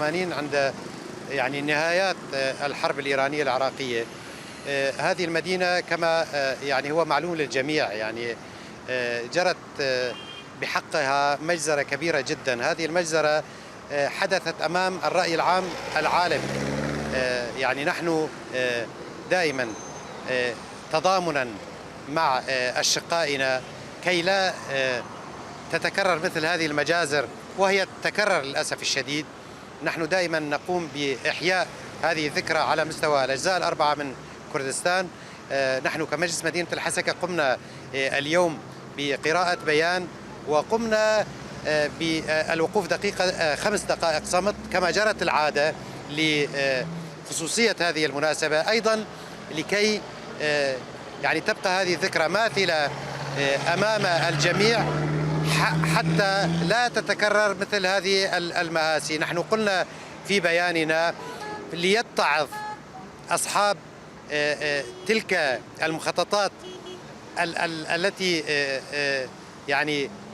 عند نهايات الحرب الإيرانية العراقية. هذه المدينة كما هو معلوم للجميع، جرت بحقها مجزرة كبيرة جدا. هذه المجزرة حدثت أمام الرأي العام العالمي. نحن دائما تضامنا مع أشقائنا كي لا تتكرر مثل هذه المجازر، وهي تتكرر للأسف الشديد. نحن دائما نقوم بإحياء هذه الذكرى على مستوى الأجزاء الأربعة من كردستان. نحن كمجلس مدينة الحسكة قمنا اليوم بقراءة بيان، وقمنا بالوقوف 5 دقائق صمت كما جرت العادة لخصوصية هذه المناسبة، أيضا لكي تبقى هذه الذكرى ماثلة أمام الجميع حتى لا تتكرر مثل هذه المآسي. نحن قلنا في بياننا ليتعظ أصحاب تلك المخططات التي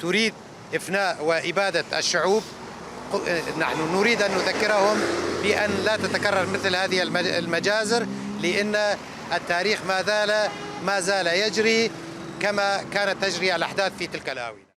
تريد إفناء وإبادة الشعوب. نحن نريد أن نذكرهم بأن لا تتكرر مثل هذه المجازر، لأن التاريخ ما زال يجري كما كانت تجري الأحداث في تلك الآونة.